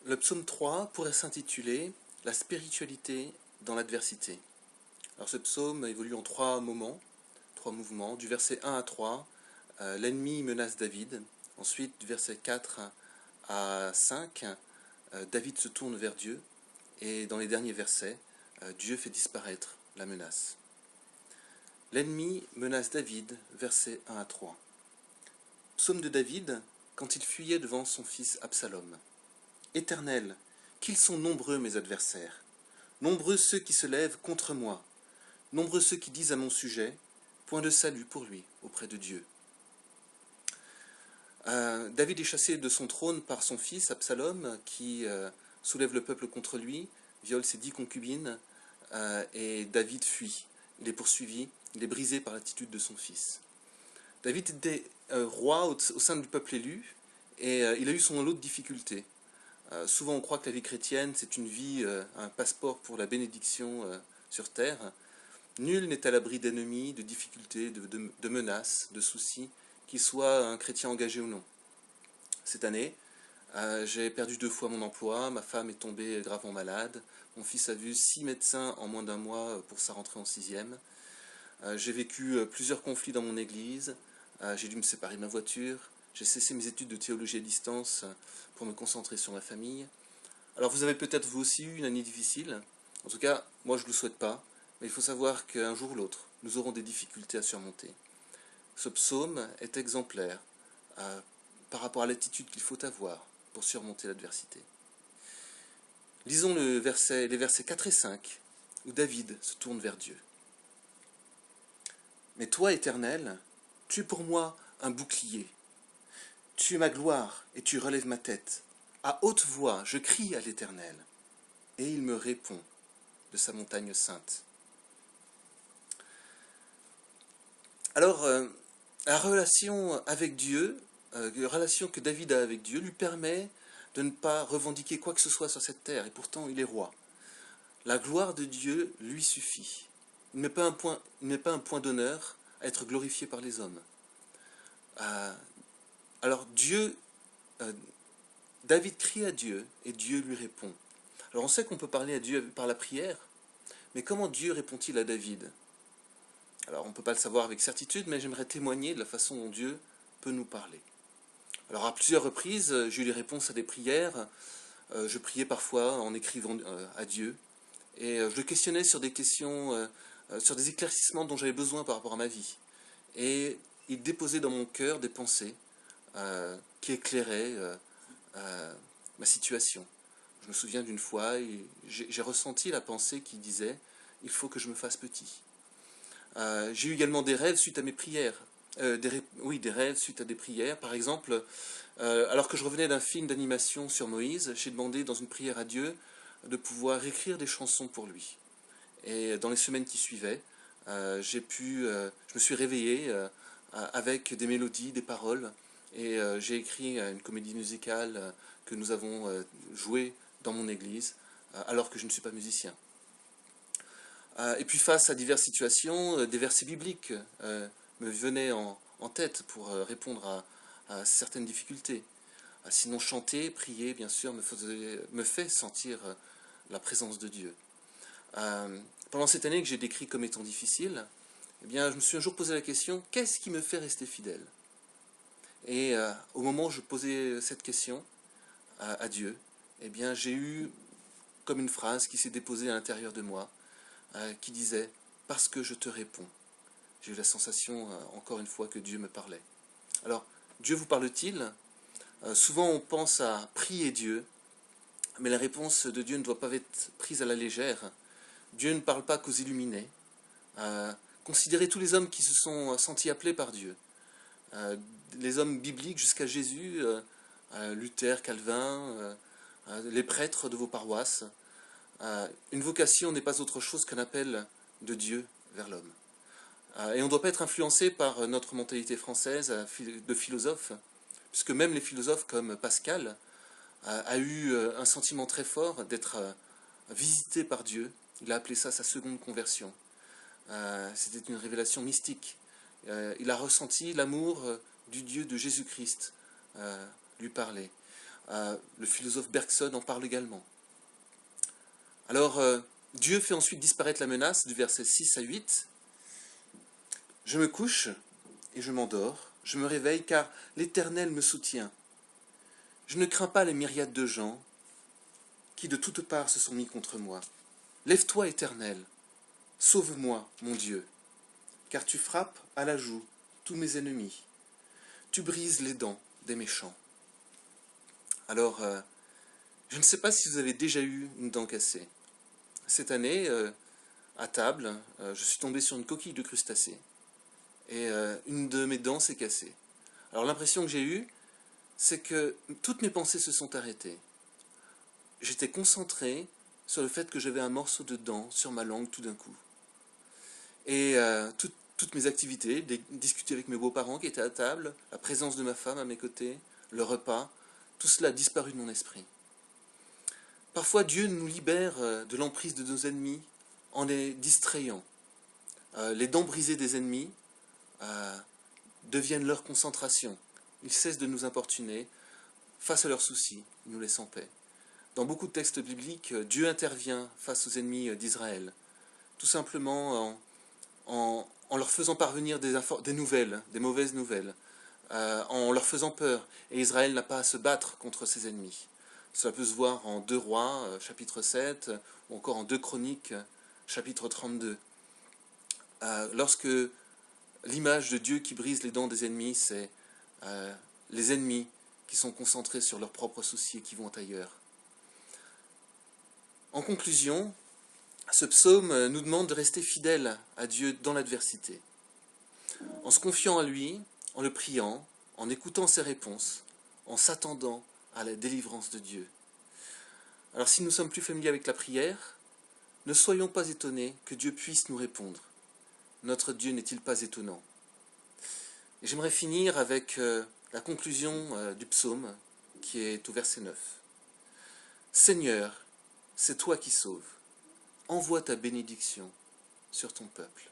Le psaume 3 pourrait s'intituler « La spiritualité dans l'adversité ». Alors ce psaume évolue en trois moments, trois mouvements. Du verset 1 à 3, l'ennemi menace David. Ensuite, du verset 4 à 5, David se tourne vers Dieu. Et dans les derniers versets, Dieu fait disparaître la menace. L'ennemi menace David, versets 1 à 3. Psaume de David, quand il fuyait devant son fils Absalom. Éternel, qu'ils sont nombreux mes adversaires, nombreux ceux qui se lèvent contre moi, nombreux ceux qui disent à mon sujet, point de salut pour lui auprès de Dieu. David est chassé de son trône par son fils Absalom, qui soulève le peuple contre lui, viole ses 10 concubines, et David fuit. Il est poursuivi, il est brisé par l'attitude de son fils. David était roi au sein du peuple élu, et il a eu son lot de difficultés. Souvent on croit que la vie chrétienne c'est une vie, un passeport pour la bénédiction sur terre. Nul n'est à l'abri d'ennemis, de difficultés, de menaces, de soucis, qu'il soit un chrétien engagé ou non. Cette année, j'ai perdu 2 fois mon emploi, ma femme est tombée gravement malade, mon fils a vu 6 médecins en moins d'1 mois pour sa rentrée en 6e. J'ai vécu plusieurs conflits dans mon église, j'ai dû me séparer de ma voiture, j'ai cessé mes études de théologie à distance pour me concentrer sur ma famille. Alors vous avez peut-être vous aussi eu une année difficile, en tout cas moi je ne le souhaite pas, mais il faut savoir qu'un jour ou l'autre, nous aurons des difficultés à surmonter. Ce psaume est exemplaire par rapport à l'attitude qu'il faut avoir pour surmonter l'adversité. Lisons les versets 4 et 5, où David se tourne vers Dieu. Mais toi, Éternel, tu es pour moi un bouclier. Tu es ma gloire et tu relèves ma tête. À haute voix, je crie à l'Éternel, et il me répond de sa montagne sainte. Alors, la relation avec Dieu, la relation que David a avec Dieu, lui permet de ne pas revendiquer quoi que ce soit sur cette terre, et pourtant il est roi. La gloire de Dieu lui suffit. Il ne met pas un point d'honneur à être glorifié par les hommes. Alors David crie à Dieu, et Dieu lui répond. Alors on sait qu'on peut parler à Dieu par la prière, mais comment Dieu répond-il à David? Alors on ne peut pas le savoir avec certitude, mais j'aimerais témoigner de la façon dont Dieu peut nous parler. Alors à plusieurs reprises, j'ai eu des réponses à des prières. Je priais parfois en écrivant à Dieu. Et je le questionnais sur des questions, sur des éclaircissements dont j'avais besoin par rapport à ma vie. Et il déposait dans mon cœur des pensées qui éclairaient ma situation. Je me souviens d'une fois, j'ai ressenti la pensée qui disait « il faut que je me fasse petit ». J'ai eu également des rêves suite à mes prières. Des rêves suite à des prières. Par exemple, alors que je revenais d'un film d'animation sur Moïse, j'ai demandé dans une prière à Dieu de pouvoir écrire des chansons pour lui. Et dans les semaines qui suivaient, je me suis réveillé avec des mélodies, des paroles, et j'ai écrit une comédie musicale que nous avons jouée dans mon église, alors que je ne suis pas musicien. Et puis face à diverses situations, des versets bibliques me venaient en tête pour répondre à certaines difficultés. Sinon chanter, prier, bien sûr, me fait sentir la présence de Dieu. Pendant cette année que j'ai décrit comme étant difficile, eh bien, je me suis un jour posé la question, qu'est-ce qui me fait rester fidèle? Et au moment où je posais cette question à Dieu, eh bien, j'ai eu comme une phrase qui s'est déposée à l'intérieur de moi, qui disait « Parce que je te réponds ». J'ai eu la sensation, encore une fois, que Dieu me parlait. Alors, Dieu vous parle-t-il? Souvent, on pense à prier Dieu, mais la réponse de Dieu ne doit pas être prise à la légère. Dieu ne parle pas qu'aux illuminés. Considérez tous les hommes qui se sont sentis appelés par Dieu. Les hommes bibliques jusqu'à Jésus, Luther, Calvin, les prêtres de vos paroisses. Une vocation n'est pas autre chose qu'un appel de Dieu vers l'homme. Et on ne doit pas être influencé par notre mentalité française de philosophe, puisque même les philosophes comme Pascal a eu un sentiment très fort d'être visité par Dieu. Il a appelé ça sa seconde conversion. C'était une révélation mystique. Il a ressenti l'amour du Dieu de Jésus-Christ lui parler. Le philosophe Bergson en parle également. Alors, Dieu fait ensuite disparaître la menace du verset 6 à 8. Je me couche et je m'endors, je me réveille car l'Éternel me soutient. Je ne crains pas les myriades de gens qui de toutes parts se sont mis contre moi. Lève-toi, Éternel, sauve-moi, mon Dieu, car tu frappes à la joue tous mes ennemis. Tu brises les dents des méchants. Alors, je ne sais pas si vous avez déjà eu une dent cassée. Cette année, à table, je suis tombé sur une coquille de crustacé. Et une de mes dents s'est cassée. Alors l'impression que j'ai eue, c'est que toutes mes pensées se sont arrêtées. J'étais concentré sur le fait que j'avais un morceau de dent sur ma langue tout d'un coup. Et toutes mes activités, discuter avec mes beaux-parents qui étaient à table, la présence de ma femme à mes côtés, le repas, tout cela a disparu de mon esprit. Parfois Dieu nous libère de l'emprise de nos ennemis en les distrayant. Les dents brisées des ennemis deviennent leur concentration. Ils cessent de nous importuner face à leurs soucis, ils nous laissent en paix. Dans beaucoup de textes bibliques, Dieu intervient face aux ennemis d'Israël, tout simplement en leur faisant parvenir des nouvelles, des mauvaises nouvelles, en leur faisant peur. Et Israël n'a pas à se battre contre ses ennemis. Cela peut se voir en 2 Rois, chapitre 7, ou encore en 2 Chroniques, chapitre 32. Lorsque l'image de Dieu qui brise les dents des ennemis, c'est les ennemis qui sont concentrés sur leurs propres soucis et qui vont ailleurs. En conclusion, ce psaume nous demande de rester fidèles à Dieu dans l'adversité, en se confiant à lui, en le priant, en écoutant ses réponses, en s'attendant à la délivrance de Dieu. Alors si nous sommes plus familiers avec la prière, ne soyons pas étonnés que Dieu puisse nous répondre. Notre Dieu n'est-il pas étonnant? Et j'aimerais finir avec la conclusion du psaume qui est au verset 9. Seigneur, c'est toi qui sauves. Envoie ta bénédiction sur ton peuple.